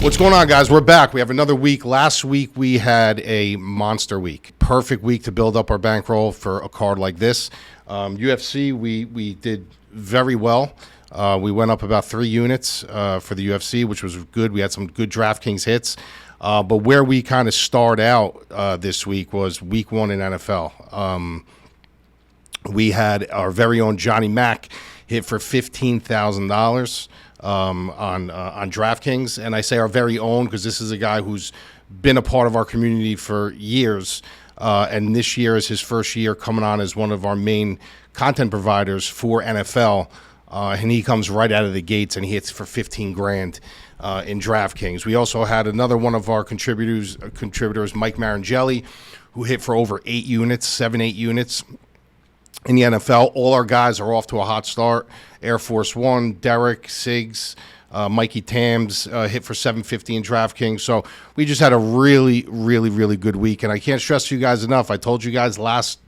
What's going on, guys? We're back. We have another week. Last week, we had a monster week. Perfect week to build up our bankroll for a card like this. UFC, we did very well. We went up about 3 units for the UFC, which was good. We had some good DraftKings hits. But where we kind of starred out this week was week 1 in NFL. We had our very own Johnny Mack hit for $15,000 on DraftKings. And I say our very own because this is a guy who's been a part of our community for years. And this year is his first year coming on as one of our main content providers for NFL. And he comes right out of the gates and he hits for 15 grand in DraftKings. We also had another one of our contributors, Mike Marangeli, who hit for over 8 units, 8 units in the NFL. All our guys are off to a hot start. Air Force One, Derek, Siggs, Mikey Tams hit for 750 in DraftKings. So we just had a really, really, really good week. And I can't stress to you guys enough. I told you guys last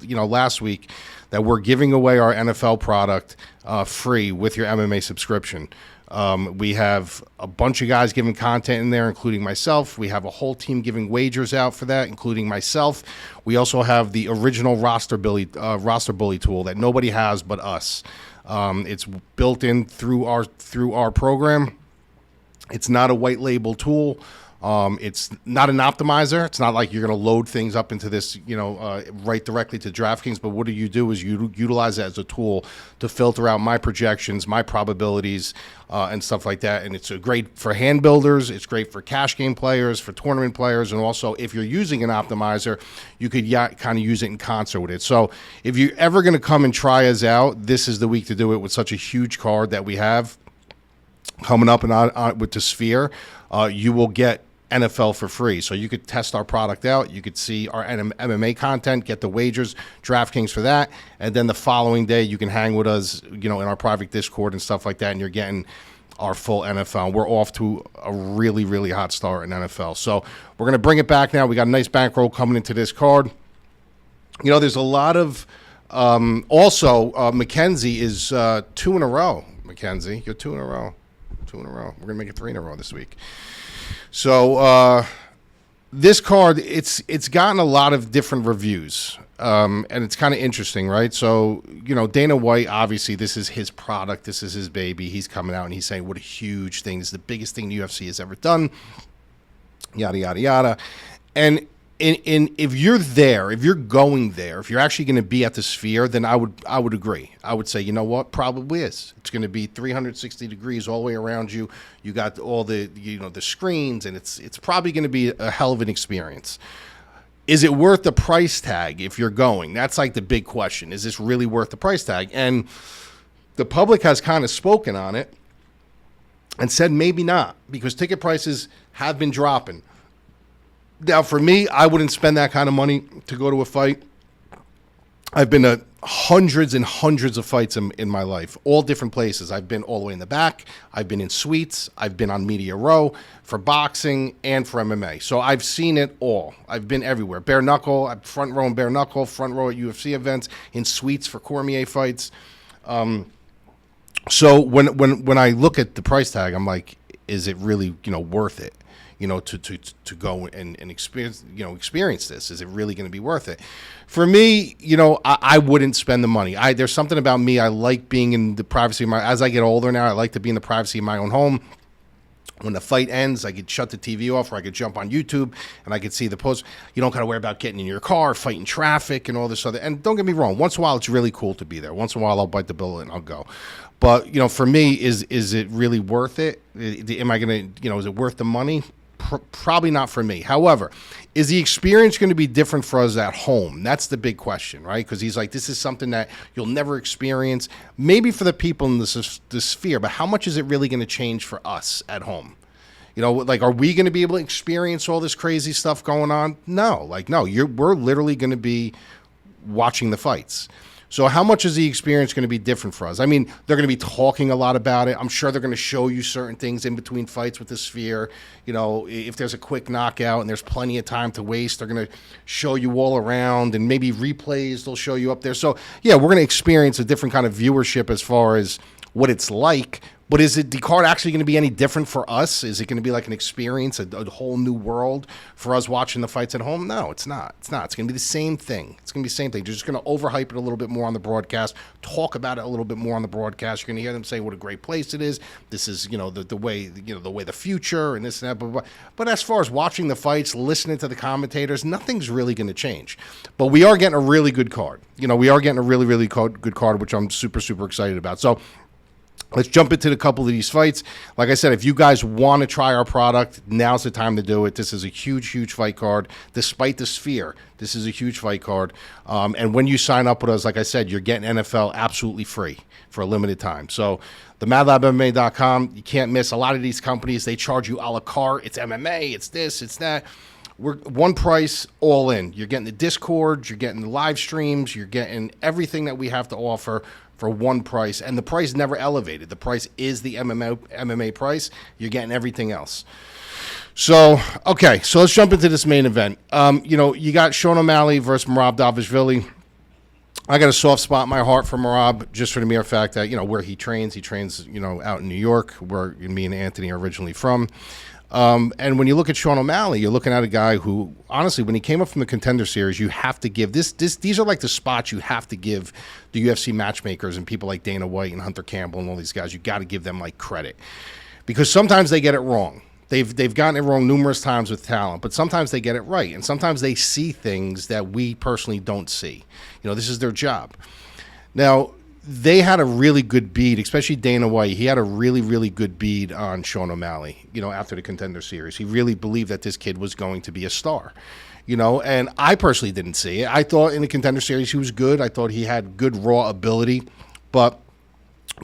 week that we're giving away our NFL product free with your MMA subscription. We have a bunch of guys giving content in there, including myself. We have a whole team giving wagers out for that, including myself. We also have the original roster bully tool that nobody has but us. It's built in through our program. It's not a white label tool. It's not an optimizer. It's not like you're going to load things up into this, right directly to DraftKings. But what you do is you utilize it as a tool to filter out my projections, my probabilities, and stuff like that. And it's great for hand builders. It's great for cash game players, for tournament players. And also, if you're using an optimizer, you could kind of use it in concert with it. So if you're ever going to come and try us out, this is the week to do it with such a huge card that we have coming up and on with the Sphere. You will get NFL for free. So you could test our product out. You could see our MMA content, get the wagers, DraftKings for that. And then the following day, you can hang with us, in our private Discord and stuff like that. And you're getting our full NFL. We're off to a really, really hot start in NFL. So we're going to bring it back now. We got a nice bankroll coming into this card. There's a lot of, also, Mackenzie is 2 in a row. Mackenzie, you're 2 in a row. 2 in a row. We're going to make it 3 in a row this week. So this card, it's gotten a lot of different reviews, and it's kind of interesting, right? So, Dana White, obviously, this is his product. This is his baby. He's coming out and he's saying what a huge thing. This is the biggest thing the UFC has ever done, yada, yada, yada. And if you're there, if you're going there, if you're actually going to be at the Sphere, then I would agree. I would say, you know what, probably is. It's going to be 360 degrees all the way around you. You got all the the screens, and it's probably going to be a hell of an experience. Is it worth the price tag if you're going? That's like the big question. Is this really worth the price tag? And the public has kind of spoken on it and said maybe not, because ticket prices have been dropping. Now, for me, I wouldn't spend that kind of money to go to a fight. I've been to hundreds and hundreds of fights in my life, all different places. I've been all the way in the back. I've been in suites. I've been on media row for boxing and for MMA. So I've seen it all. I've been everywhere. Bare knuckle, front row in bare knuckle, front row at UFC events, in suites for Cormier fights. So when I look at the price tag, I'm like, is it really worth it? To go and experience this? Is it really going to be worth it? For me, I wouldn't spend the money. There's something about me. I like being in the privacy of as I get older now, I like to be in the privacy of my own home. When the fight ends, I could shut the TV off, or I could jump on YouTube and I could see the post. You don't got to worry about getting in your car, fighting traffic and all this other. And don't get me wrong, once in a while it's really cool to be there. Once in a while I'll bite the bullet and I'll go. But, for me, is it really worth it? Am I going to, is it worth the money? Probably not for me. However, is the experience going to be different for us at home? That's the big question, right? Because he's like, this is something that you'll never experience. Maybe for the people in the Sphere, but how much is it really going to change for us at home? Are we going to be able to experience all this crazy stuff going on? No, we're literally going to be watching the fights. So how much is the experience going to be different for us? I mean, they're going to be talking a lot about it. I'm sure they're going to show you certain things in between fights with the Sphere. If there's a quick knockout and there's plenty of time to waste, they're going to show you all around, and maybe replays they'll show you up there. So, yeah, we're going to experience a different kind of viewership as far as what it's like, But is the card actually going to be any different for us? Is it going to be like an experience, a whole new world for us watching the fights at home? No, it's not. It's not. It's going to be the same thing. It's going to be the same thing. They're just going to overhype it a little bit more on the broadcast, talk about it a little bit more on the broadcast. You're going to hear them say what a great place it is. This is, the way, the way the future and this and that. Blah, blah, blah. But as far as watching the fights, listening to the commentators, nothing's really going to change. But we are getting a really good card. We are getting a really, really good card, which I'm super, super excited about. So let's jump into a couple of these fights. Like I said, if you guys want to try our product, now's the time to do it. This is a huge, huge fight card. Despite the sphere, this is a huge fight card. And when you sign up with us, like I said, you're getting NFL absolutely free for a limited time. So the MadLabMMA.com, you can't miss. A lot of these companies, they charge you a la carte. It's MMA, it's this, it's that. We're one price, all in. You're getting the Discord, you're getting the live streams, you're getting everything that we have to offer for one price, and the price never elevated. The price is the MMA price. You're getting everything else. So, okay, so let's jump into this main event. You got Sean O'Malley versus Merab Dvalishvili. I got a soft spot in my heart for Merab, just for the mere fact that, where he trains out in New York, where me and Anthony are originally from. And when you look at Sean O'Malley, you're looking at a guy who, honestly, when he came up from the Contender Series, you have to give these are like the spots you have to give the UFC matchmakers and people like Dana White and Hunter Campbell and all these guys. You got to give them like credit, because sometimes they get it wrong. They've gotten it wrong numerous times with talent, but sometimes they get it right, and sometimes they see things that we personally don't see. This is their job. Now, they had a really good beat, especially Dana White. He had a really, really good beat on Sean O'Malley, after the Contender Series. He really believed that this kid was going to be a star, and I personally didn't see it. I thought in the Contender Series he was good. I thought he had good raw ability, but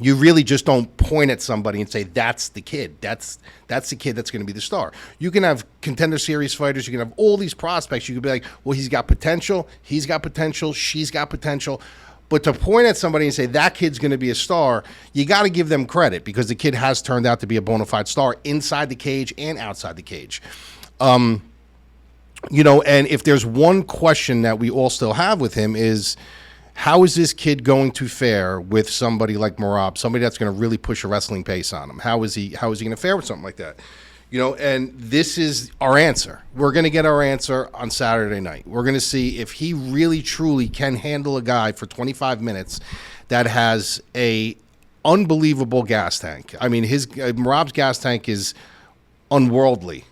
you really just don't point at somebody and say, that's the kid. That's the kid that's going to be the star. You can have Contender Series fighters. You can have all these prospects. You could be like, well, he's got potential. He's got potential. She's got potential. But to point at somebody and say that kid's going to be a star, you got to give them credit, because the kid has turned out to be a bona fide star inside the cage and outside the cage. And if there's one question that we all still have with him is, how is this kid going to fare with somebody like Merab, somebody that's going to really push a wrestling pace on him? How is he going to fare with something like that? And this is our answer. We're going to get our answer on Saturday night. We're going to see if he really, truly can handle a guy for 25 minutes that has a unbelievable gas tank. I mean, Merab's gas tank is unworldly.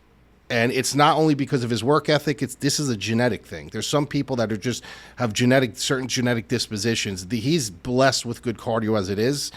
And it's not only because of his work ethic. This is a genetic thing. There's some people that are just have certain genetic dispositions. He's blessed with good cardio as it is,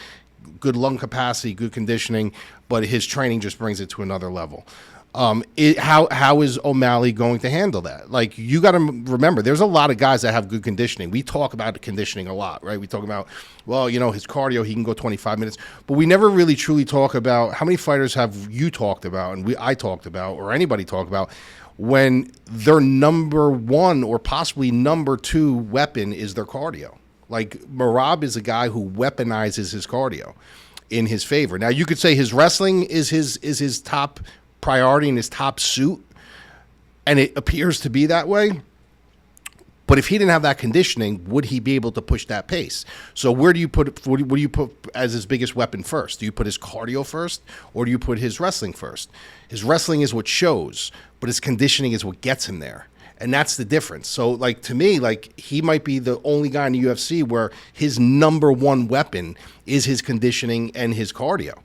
good lung capacity, good conditioning, but his training just brings it to another level. How is O'Malley going to handle that? Like, you got to remember, there's a lot of guys that have good conditioning. We talk about conditioning a lot, right? We talk about, his cardio, he can go 25 minutes, but we never really truly talk about how many fighters have you talked about, and I talked about, or anybody talked about, when their number one or possibly number two weapon is their cardio. Like, Merab is a guy who weaponizes his cardio in his favor. Now, you could say his wrestling is his top priority in his top suit, and it appears to be that way. But if he didn't have that conditioning, would he be able to push that pace? So what do you put as his biggest weapon first? Do you put his cardio first, or do you put his wrestling first? His wrestling is what shows, but his conditioning is what gets him there. And that's the difference. So, to me, he might be the only guy in the UFC where his number one weapon is his conditioning and his cardio.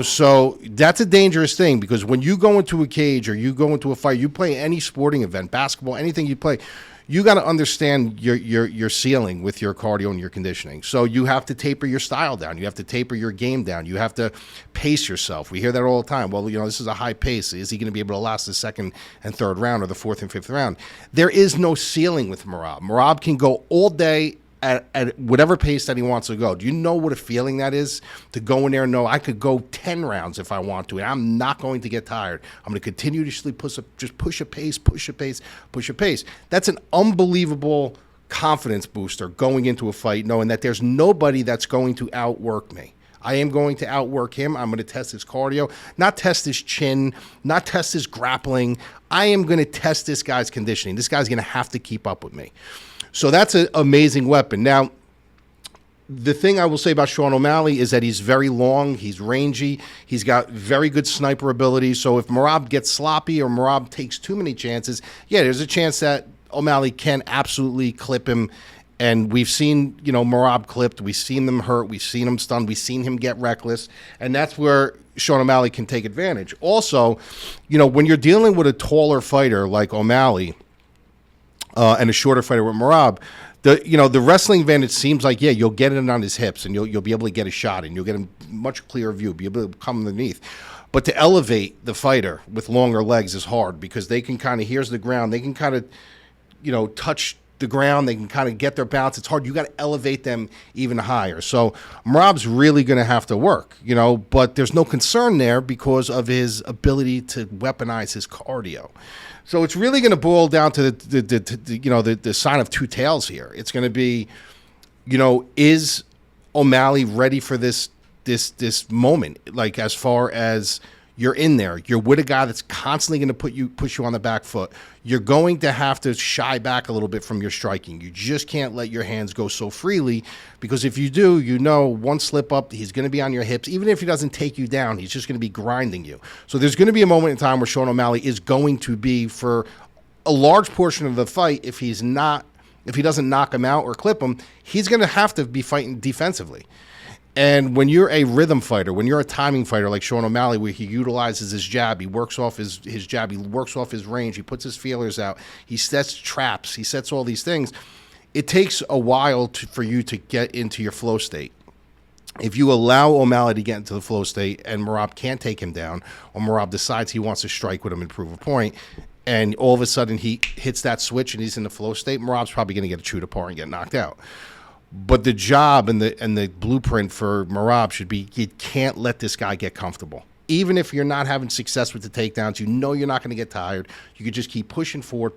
So that's a dangerous thing, because when you go into a cage or you go into a fight, you play any sporting event, basketball, anything you play, you got to understand your ceiling with your cardio and your conditioning. So you have to taper your style down. You have to taper your game down. You have to pace yourself. We hear that all the time. Well, this is a high pace. Is he going to be able to last the second and third round, or the fourth and fifth round? There is no ceiling with Merab. Merab can go all day at whatever pace that he wants to go. Do you know what a feeling that is, to go in there and know I could go 10 rounds if I want to, and I'm not going to get tired? I'm going to continuously push a pace. That's an unbelievable confidence booster going into a fight, knowing that there's nobody that's going to outwork me. I am going to outwork him. I'm going to test his cardio, not test his chin, not test his grappling. I am going to test this guy's conditioning. This guy's going to have to keep up with me. So that's an amazing weapon. Now, The thing I will say about Sean O'Malley is that he's very long, he's rangy, he's got very good sniper ability. So if Merab gets sloppy or Merab takes too many chances, yeah, there's a chance that O'Malley can absolutely clip him. And we've seen, Merab clipped. We've seen them hurt. We've seen him stunned. We've seen him get reckless. And that's where Sean O'Malley can take advantage. Also, when you're dealing with a taller fighter like O'Malley and a shorter fighter with Merab, the wrestling advantage seems like, you'll get it on his hips and you'll be able to get a shot and you'll get a much clearer view, be able to come underneath. But to elevate the fighter with longer legs is hard because they can kind of, here's the ground, they can kind of, touch the ground, they can kind of get their balance. It's hard. You got to elevate them even higher. So Merab's really going to have to work, but there's no concern there because of his ability to weaponize his cardio. So it's really going to boil down to the sign of two tails here. It's going to be, is O'Malley ready for this moment? Like, as far as you're in there, you're with a guy that's constantly going to push you on the back foot. You're going to have to shy back a little bit from your striking. You just can't let your hands go so freely, because if you do, one slip up, he's going to be on your hips. Even if he doesn't take you down, he's just going to be grinding you. So there's going to be a moment in time where Sean O'Malley is going to be, for a large portion of the fight, if he doesn't knock him out or clip him, he's going to have to be fighting defensively. And when you're a rhythm fighter, when you're a timing fighter like Sean O'Malley, where he utilizes his jab, he works off his jab, he works off his range, he puts his feelers out, he sets traps, he sets all these things, it takes a while for you to get into your flow state. If you allow O'Malley to get into the flow state and Merab can't take him down, or Merab decides he wants to strike with him and prove a point, and all of a sudden he hits that switch and he's in the flow state, Merab's probably going to get chewed apart and get knocked out. But the job and the blueprint for Merab should be, you can't let this guy get comfortable. Even if you're not having success with the takedowns, you're not going to get tired. You could just keep pushing forward,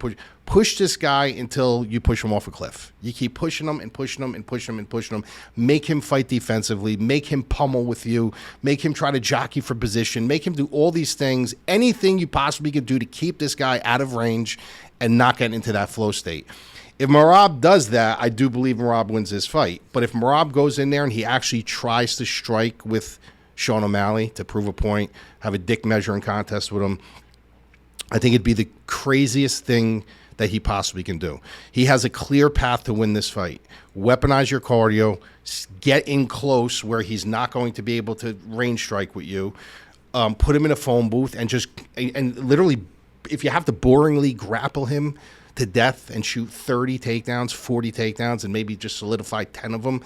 push this guy until you push him off a cliff. You keep pushing him and pushing him and pushing him and pushing him. Make him fight defensively. Make him pummel with you. Make him try to jockey for position. Make him do all these things. Anything you possibly could do to keep this guy out of range and not get into that flow state. If Merab does that, I do believe Merab wins this fight. But if Merab goes in there and he actually tries to strike with Sean O'Malley to prove a point, have a dick measuring contest with him, I think it'd be the craziest thing that he possibly can do. He has a clear path to win this fight. Weaponize your cardio, get in close where he's not going to be able to range strike with you, put him in a phone booth, and literally, if you have to boringly grapple him to death and shoot 30 takedowns, 40 takedowns, and maybe just solidify 10 of them,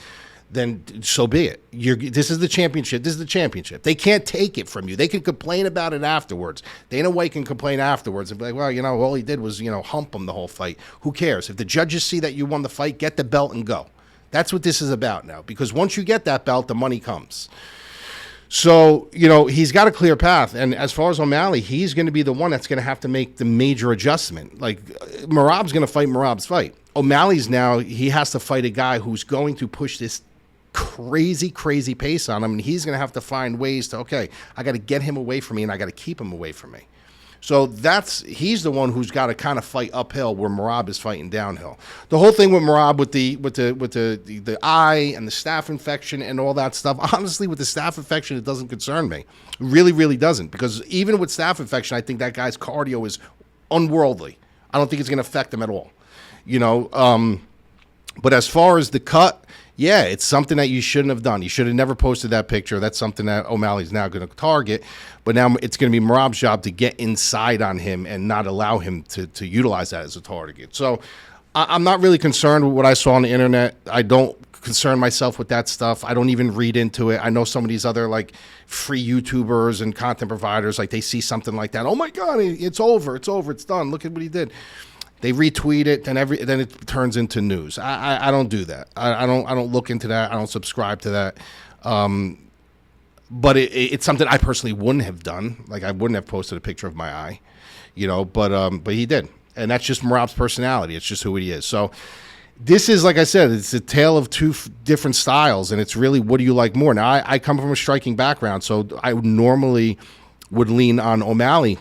then so be it. This is the championship. This is the championship. They can't take it from you. They can complain about it afterwards. Dana White can complain afterwards and be like, well, all he did was, hump him the whole fight. Who cares? If the judges see that you won the fight, get the belt and go. That's what this is about now, because once you get that belt, the money comes. So, he's got a clear path. And as far as O'Malley, he's going to be the one that's going to have to make the major adjustment. Like, Merab's going to fight Merab's fight. O'Malley's now, he has to fight a guy who's going to push this crazy, crazy pace on him. And he's going to have to find ways to, okay, I got to get him away from me and I got to keep him away from me. So he's the one who's got to kind of fight uphill where Merab is fighting downhill. The whole thing with Merab with the eye and the staph infection and all that stuff, honestly, with the staph infection, it doesn't concern me. It really, really doesn't, because even with staph infection, I think that guy's cardio is unworldly. I don't think it's going to affect him at all. But as far as the cut, yeah, it's something that you shouldn't have done. You should have never posted that picture. That's something that O'Malley's now going to target. But now it's going to be Merab's job to get inside on him and not allow him to utilize that as a target. So I'm not really concerned with what I saw on the internet. I don't concern myself with that stuff. I don't even read into it. I know some of these other free YouTubers and content providers, they see something like that. Oh my God, it's over. It's over. It's done. Look at what he did. They retweet it, and then it turns into news. I don't do that. I don't look into that. I don't subscribe to that. But it's something I personally wouldn't have done. I wouldn't have posted a picture of my eye, But he did, and that's just Merab's personality. It's just who he is. So this is, like I said, it's a tale of two different styles, and it's really, what do you like more? Now I come from a striking background, so I normally would lean on O'Malley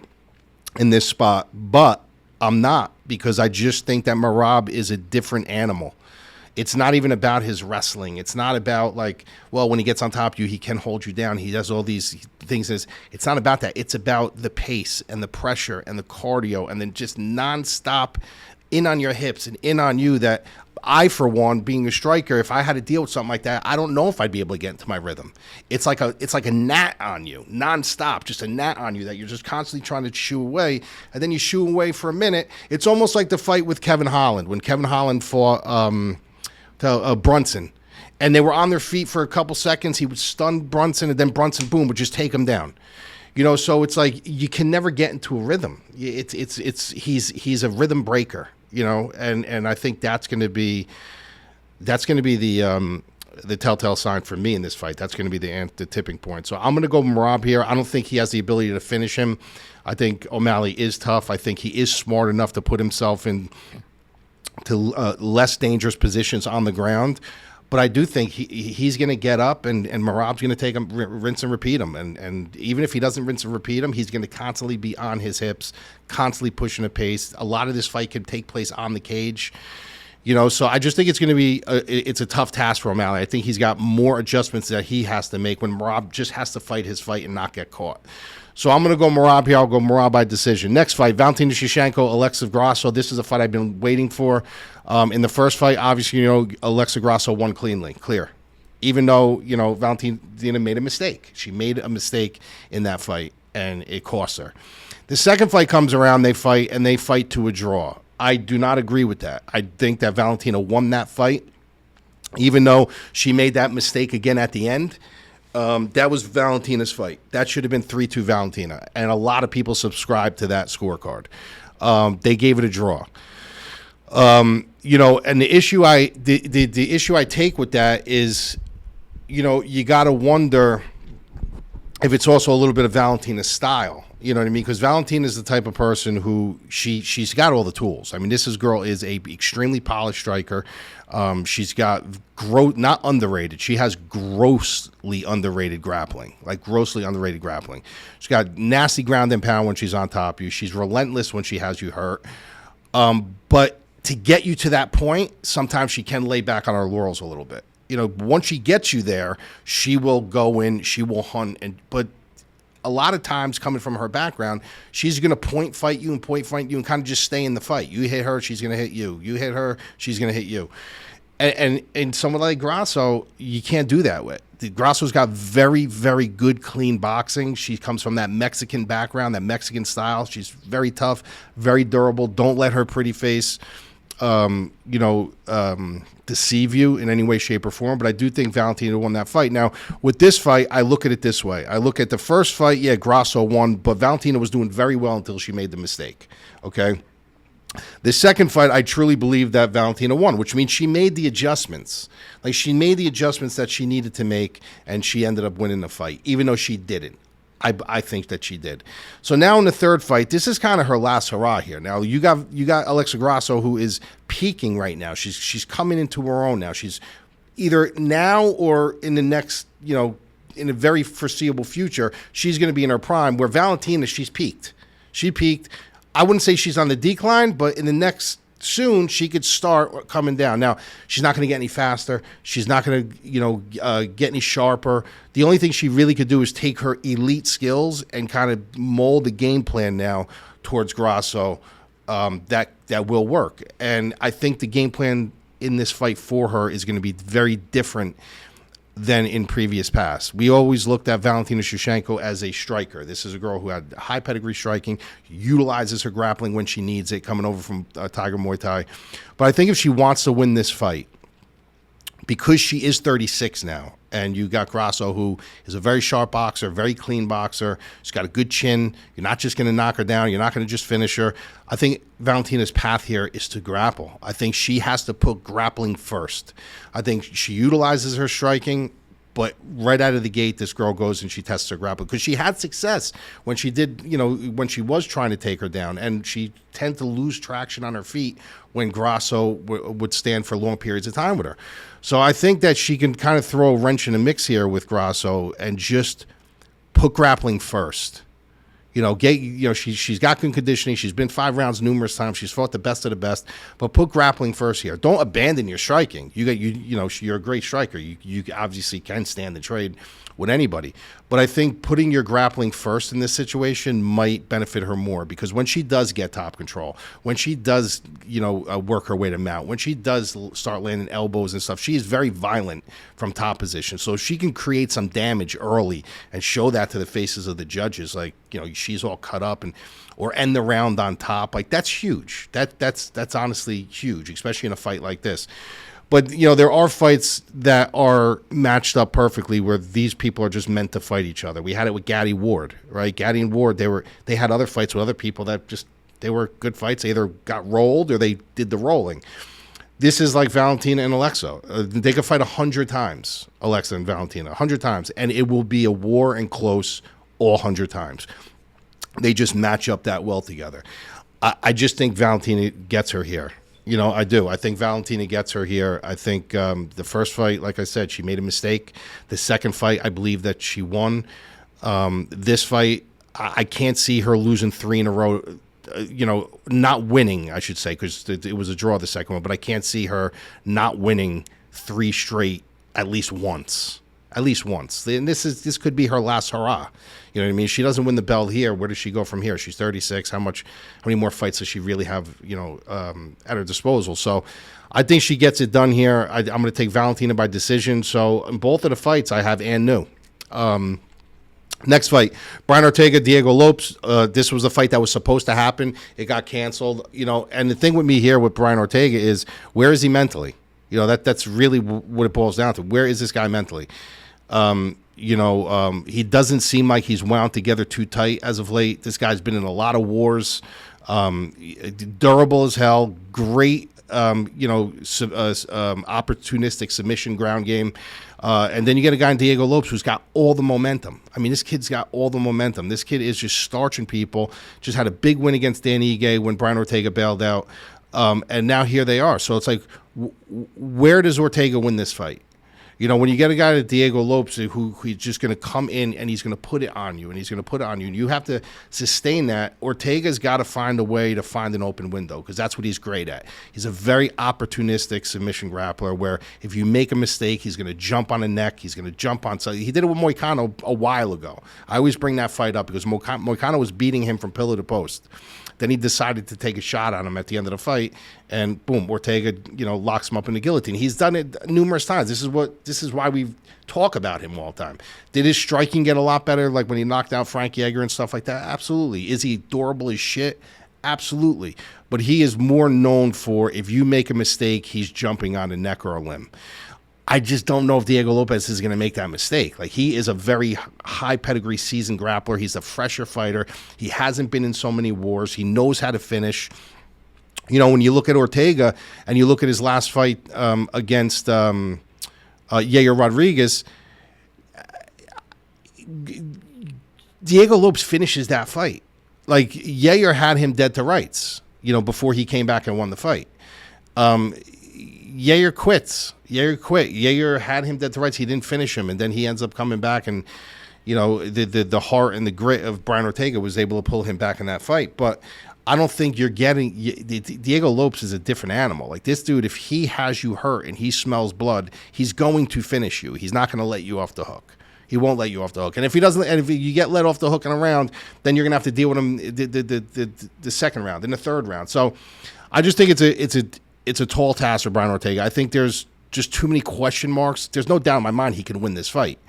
in this spot, but I'm not, because I just think that Merab is a different animal. It's not even about his wrestling. It's not about like, well, when he gets on top of you, he can hold you down. He does all these things. It's not about that. It's about the pace and the pressure and the cardio and then just nonstop in on your hips and in on you. That I, for one, being a striker, if I had to deal with something like that, I don't know if I'd be able to get into my rhythm. It's like a gnat on you, nonstop, just a gnat on you that you're just constantly trying to shoo away, and then you shoo away for a minute. It's almost like the fight with Kevin Holland when Kevin Holland fought Brunson, and they were on their feet for a couple seconds. He would stun Brunson, and then Brunson, boom, would just take him down. So it's like you can never get into a rhythm. He's a rhythm breaker. And I think that's going to be the telltale sign for me in this fight. That's going to be the tipping point. So I'm going to go Merab here. I don't think he has the ability to finish him. I think O'Malley is tough. I think he is smart enough to put himself in to less dangerous positions on the ground. But I do think he's going to get up and Merab's going to take him, rinse and repeat him. And even if he doesn't rinse and repeat him, he's going to constantly be on his hips, constantly pushing the pace. A lot of this fight can take place on the cage. So I just think it's going to be it's a tough task for O'Malley. I think he's got more adjustments that he has to make when Merab just has to fight his fight and not get caught. So I'm going to go Merab here. I'll go Merab by decision. Next fight, Valentina Shevchenko, Alexa Grasso. This is a fight I've been waiting for. In the first fight, obviously, Alexa Grasso won clear. Even though, Valentina made a mistake. She made a mistake in that fight, and it cost her. The second fight comes around, they fight to a draw. I do not agree with that. I think that Valentina won that fight, even though she made that mistake again at the end. That was Valentina's fight. That should have been 3-2 Valentina, and a lot of people subscribed to that scorecard. They gave it a draw. And the issue the issue I take with that is, you got to wonder if it's also a little bit of Valentina's style. You know what I mean? Because Valentina is the type of person who she's got all the tools. I mean, this girl is a extremely polished striker. She's got not underrated. She has grossly underrated grappling, She's got nasty ground and pound when she's on top of you. She's relentless when she has you hurt. But to get you to that point, sometimes she can lay back on her laurels a little bit. Once she gets you there, she will go in, she will hunt, but a lot of times coming from her background, she's going to point fight you and kind of just stay in the fight. You hit her, she's going to hit you. You hit her, she's going to hit you. And someone like Grasso, you can't do that with. Grasso's got very, very good, clean boxing. She comes from that Mexican background, that Mexican style. She's very tough, very durable. Don't let her pretty face deceive you in any way, shape, or form. But I do think Valentina won that fight. Now, with this fight, I look at it this way. I look at the first fight, yeah, Grasso won, but Valentina was doing very well until she made the mistake, okay? The second fight, I truly believe that Valentina won, which means she made the adjustments. Like, she made the adjustments that she needed to make, and she ended up winning the fight, even though she didn't. I think that she did. So now in the third fight, this is kind of her last hurrah here. Now you got Alexa Grasso, who is peaking right now. She's coming into her own now. She's either now or in the next, in a very foreseeable future, she's going to be in her prime. Where Valentina, she's peaked. She peaked. I wouldn't say she's on the decline, but in the next soon she could start coming down. Now, she's not going to get any faster. She's not going to, get any sharper. The only thing she really could do is take her elite skills and kind of mold the game plan now towards Grasso that will work. And I think the game plan in this fight for her is going to be very different than in previous past. We always looked at Valentina Shevchenko as a striker. This is a girl who had high pedigree striking, utilizes her grappling when she needs it, coming over from Tiger Muay Thai. But I think if she wants to win this fight, because she is 36 now, and you got Grasso, who is a very sharp boxer, very clean boxer. She's got a good chin. You're not just going to knock her down. You're not going to just finish her. I think Valentina's path here is to grapple. I think she has to put grappling first. I think she utilizes her striking, but right out of the gate, this girl goes and she tests her grappling, because she had success when she did, when she was trying to take her down, and she tended to lose traction on her feet when Grasso would stand for long periods of time with her. So I think that she can kind of throw a wrench in the mix here with Grasso and just put grappling first. She's got good conditioning. She's been 5 rounds numerous times. She's fought the best of the best. But put grappling first here. Don't abandon your striking. You're a great striker. You obviously can stand and trade with anybody. But I think putting your grappling first in this situation might benefit her more, because when she does get top control, when she does work her way to mount, when she does start landing elbows and stuff, she is very violent from top position. So if she can create some damage early and show that to the faces of the judges, like she's all cut up or end the round on top, like that's huge. That's honestly huge, especially in a fight like this. But, there are fights that are matched up perfectly where these people are just meant to fight each other. We had it with Gaddy Ward, right? Gaddy and Ward, they had other fights with other people that they were good fights. They either got rolled or they did the rolling. This is like Valentina and Alexa. They could fight 100 times, Alexa and Valentina, 100 times, and it will be a war and close all 100 times. They just match up that well together. I just think Valentina gets her here. I do. I think Valentina gets her here. I think the first fight, like I said, she made a mistake. The second fight, I believe that she won. This fight, I can't see her losing 3 in a row. Not winning, I should say, because it was a draw the second one. But I can't see her not winning 3 straight at least once. At least once. And this could be her last hurrah. You know what I mean? She doesn't win the belt here. Where does she go from here? She's 36. How many more fights does she really have, at her disposal? So I think she gets it done here. I'm going to take Valentina by decision. So in both of the fights, I have Ann New. Next fight, Brian Ortega, Diego Lopes. This was a fight that was supposed to happen. It got canceled. And the thing with me here with Brian Ortega is, where is he mentally? That's really what it boils down to. Where is this guy mentally? He doesn't seem like he's wound together too tight as of late. This guy's been in a lot of wars. Durable as hell. Great, opportunistic submission ground game. And then you get a guy in Diego Lopes who's got all the momentum. I mean, this kid's got all the momentum. This kid is just starching people. Just had a big win against Dan Ige when Brian Ortega bailed out. And now here they are. So it's like, where does Ortega win this fight? When you get a guy like Diego Lopes who's just going to come in and he's going to put it on you, and you have to sustain that. Ortega's got to find a way to find an open window, because that's what he's great at. He's a very opportunistic submission grappler where if you make a mistake, he's going to jump on a neck. He's going to jump on something. He did it with Moicano a while ago. I always bring that fight up because Moicano was beating him from pillar to post. Then he decided to take a shot on him at the end of the fight, and boom, Ortega, locks him up in the guillotine. He's done it numerous times. This is why we talk about him all the time. Did his striking get a lot better, like when he knocked out Frank Yeager and stuff like that? Absolutely. Is he durable as shit? Absolutely. But he is more known for, if you make a mistake, he's jumping on a neck or a limb. I just don't know if Diego Lopes is going to make that mistake. Like, he is a very high pedigree seasoned grappler. He's a fresher fighter. He hasn't been in so many wars. He knows how to finish. When you look at Ortega and you look at his last fight against Yair Rodriguez, Diego Lopes finishes that fight. Like, Yair had him dead to rights, before he came back and won the fight. Yair quits. Yair quit. Yair had him dead to rights. He didn't finish him, and then he ends up coming back, and the heart and the grit of Brian Ortega was able to pull him back in that fight. But I don't think you're getting Diego Lopes is a different animal. Like, this dude, if he has you hurt and he smells blood, he's going to finish you. He's not going to let you off the hook. He won't let you off the hook. And if he doesn't, and if you get let off the hook in a round, then you're going to have to deal with him the second round, in the third round. So I just think it's a tall task for Brian Ortega. I think there's just too many question marks. There's no doubt in my mind he can win this fight,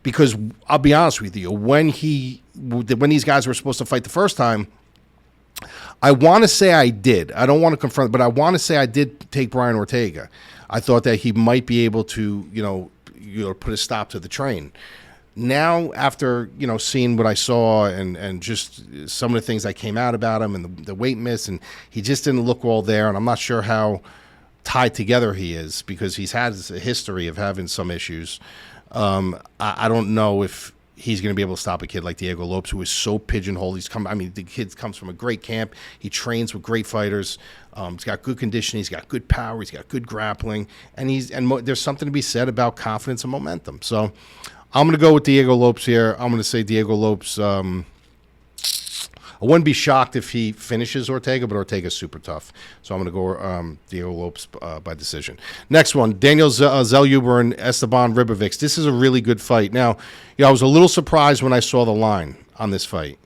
because I'll be honest with you, when these guys were supposed to fight the first time, I want to say I did. I don't want to confront, but I want to say I did take Brian Ortega. I thought that he might be able to, put a stop to the train. Now, after seeing what I saw and just some of the things that came out about him and the weight miss, and he just didn't look all there, and I'm not sure how tied together he is, because he's had a history of having some issues. I don't know if he's going to be able to stop a kid like Diego Lopes, who is so pigeonholed. The kid comes from a great camp. He trains with great fighters. He's got good conditioning. He's got good power. He's got good grappling, and there's something to be said about confidence and momentum. So I'm going to go with Diego Lopes here. I'm going to say Diego Lopes I wouldn't be shocked if he finishes Ortega, but Ortega's super tough. So I'm going to go Diego Lopes by decision. Next one, Daniel Zellhuber and Esteban Ribovics. This is a really good fight. Now, I was a little surprised when I saw the line on this fight.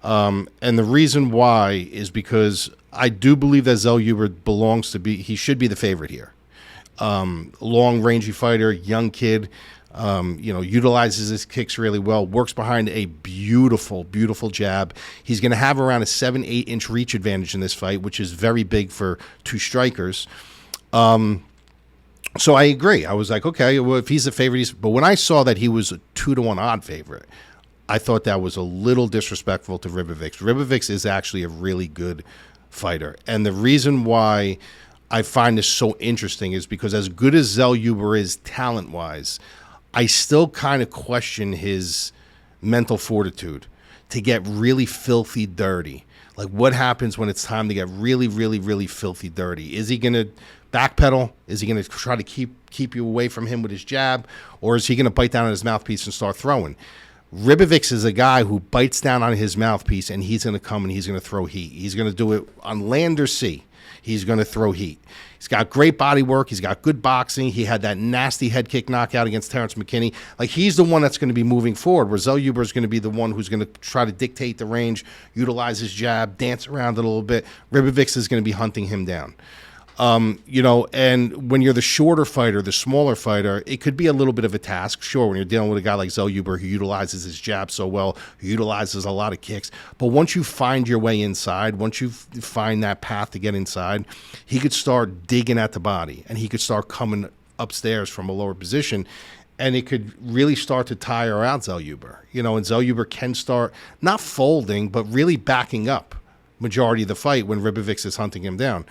And the reason why is because I do believe that Zellhuber he should be the favorite here. Long, rangy fighter, young kid, utilizes his kicks really well, works behind a beautiful, beautiful jab. He's going to have around a 7-8 inch reach advantage in this fight, which is very big for two strikers. So I agree. I was like, okay, well, if he's the favorite, but when I saw that he was a 2-1 odd favorite, I thought that was a little disrespectful to Ribovics. Ribovics is actually a really good fighter. And the reason why I find this so interesting is because as good as Zellhuber is talent-wise, I still kind of question his mental fortitude to get really filthy dirty. Like, what happens when it's time to get really, really, really filthy dirty? Is he going to backpedal? Is he going to try to keep you away from him with his jab? Or is he going to bite down on his mouthpiece and start throwing? Ribovics is a guy who bites down on his mouthpiece, and he's going to come and he's going to throw heat. He's going to do it on land or sea. He's going to throw heat. He's got great body work. He's got good boxing. He had that nasty head kick knockout against Terrence McKinney. Like, he's the one that's going to be moving forward, where Zellhuber is going to be the one who's going to try to dictate the range, utilize his jab, dance around it a little bit. Ribovics is going to be hunting him down. And when you're the shorter fighter, the smaller fighter, it could be a little bit of a task. Sure, when you're dealing with a guy like Zellhuber who utilizes his jab so well, who utilizes a lot of kicks. But once you find your way inside, once you find that path to get inside, he could start digging at the body, and he could start coming upstairs from a lower position, and it could really start to tire out Zellhuber. And Zellhuber can start not folding, but really backing up majority of the fight when Ribovics is hunting him down.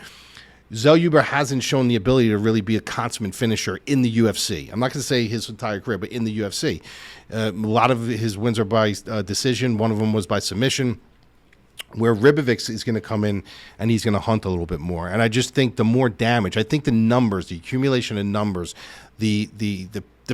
Zellhuber hasn't shown the ability to really be a consummate finisher in the UFC. I'm not going to say his entire career, but in the UFC. A lot of his wins are by decision. One of them was by submission, where Ribovics is going to come in and he's going to hunt a little bit more. And I just think the more damage, I think the numbers, the accumulation of numbers, the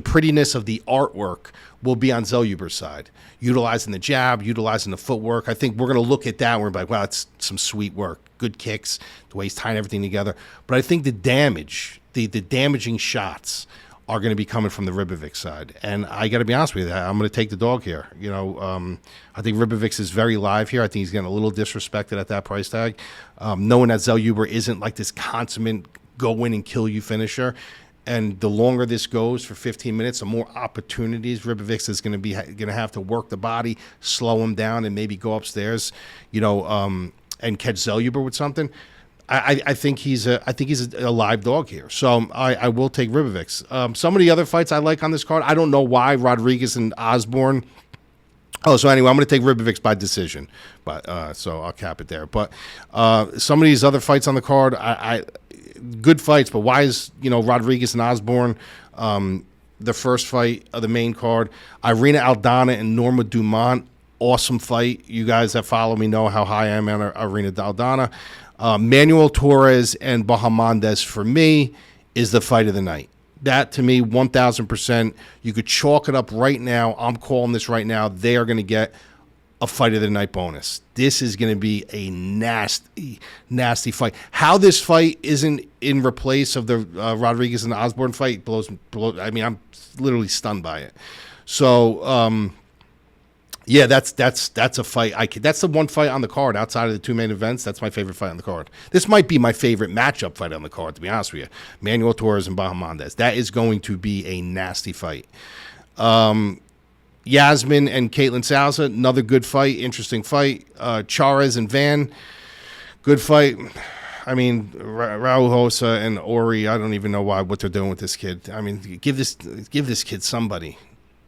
prettiness of the artwork will be on Zellhuber's side. Utilizing the jab, utilizing the footwork. I think we're going to look at that and we're like, wow, it's some sweet work. Good kicks, the way he's tying everything together. But I think the damage, the damaging shots are going to be coming from the Ribovics side. And I got to be honest with you, I'm going to take the dog here. I think Ribovics is very live here. I think he's getting a little disrespected at that price tag. Knowing that Zellhuber isn't like this consummate go in and kill you finisher. And the longer this goes for 15 minutes, the more opportunities Ribovics is going to have to work the body, slow him down, and maybe go upstairs, and catch Zellhuber with something. I think he's a live dog here. So I will take Ribovics. Some of the other fights I like on this card, I don't know why. Rodriguez and Osborne. Oh, so anyway, I'm going to take Ribovics by decision, but so I'll cap it there. But some of these other fights on the card, good fights, but why is Rodriguez and Osborne the first fight of the main card? Irina Aldana and Norma Dumont, awesome fight. You guys that follow me know how high I am on Irina Aldana. Manuel Torres and Bahamondes, for me, is the fight of the night. That, to me, 1,000%. You could chalk it up right now. I'm calling this right now. They are going to get a fight of the night bonus. This is going to be a nasty, nasty fight. How this fight isn't in replace of the Rodriguez and Osborne fight blows. I mean, I'm literally stunned by it. So, yeah, that's a fight. That's the one fight on the card outside of the two main events. That's my favorite fight on the card. This might be my favorite matchup fight on the card, to be honest with you. Manuel Torres and Bahamondes. That is going to be a nasty fight. Yasmin and Caitlin Souza, another good fight, interesting fight. Chares and Van, good fight. I mean, Raul Hosa and Ori, I don't even know what they're doing with this kid. I mean, give this kid somebody.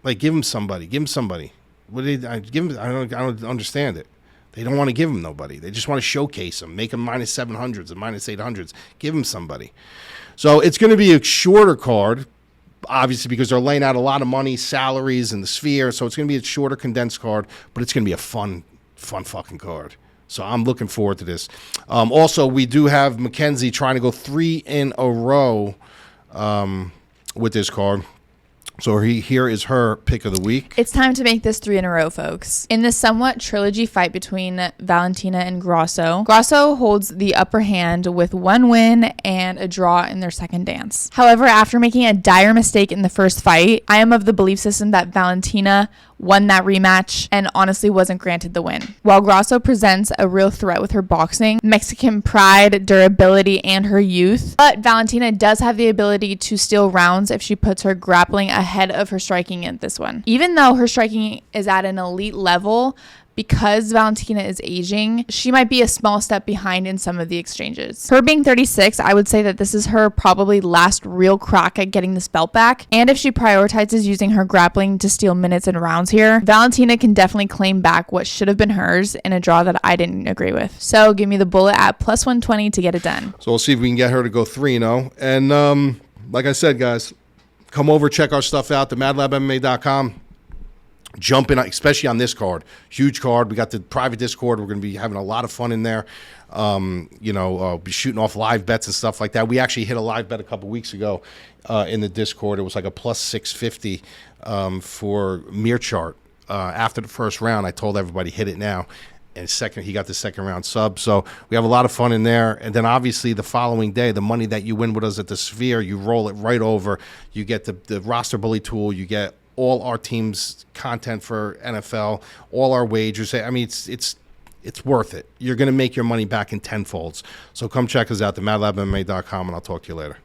Like, give him somebody. What did I give him? I don't understand it. They don't want to give him nobody. They just want to showcase him, make him minus 700s and minus 800s. Give him somebody. So it's going to be a shorter card, obviously, because they're laying out a lot of money, salaries, and the sphere. So it's going to be a shorter, condensed card, but it's going to be a fun fucking card. So I'm looking forward to this. Also, we do have Mackenzie trying to go 3 in a row with this card. So here is her pick of the week. It's time to make this 3 in a row, folks. In the somewhat trilogy fight between Valentina and Grasso, Grasso holds the upper hand with 1 win and a draw in their second dance. However, after making a dire mistake in the first fight, I am of the belief system that Valentina won that rematch and honestly wasn't granted the win. While Grasso presents a real threat with her boxing, Mexican pride, durability, and her youth, but Valentina does have the ability to steal rounds if she puts her grappling ahead of her striking in this one. Even though her striking is at an elite level, because Valentina is aging, she might be a small step behind in some of the exchanges. Her being 36, I would say that this is her probably last real crack at getting this belt back. And if she prioritizes using her grappling to steal minutes and rounds here, Valentina can definitely claim back what should have been hers in a draw that I didn't agree with. So give me the bullet at plus 120 to get it done. So we'll see if we can get her to go 3-0. And like I said, guys, come over, check our stuff out, themadlabmma.com. Jump in, especially on this card. Huge card. We got the private Discord. We're going to be having a lot of fun in there. Be shooting off live bets and stuff like that. We actually hit a live bet a couple weeks ago in the Discord. It was like a plus 650 for Mearchart. After the first round, I told everybody, hit it now. And he got the second round sub. So we have a lot of fun in there. And then obviously the following day, the money that you win with us at the Sphere, you roll it right over. You get the roster bully tool. You get all our team's content for NFL, all our wagers. I mean, it's worth it. You're going to make your money back in tenfolds. So come check us out, themadlabmma.com, and I'll talk to you later.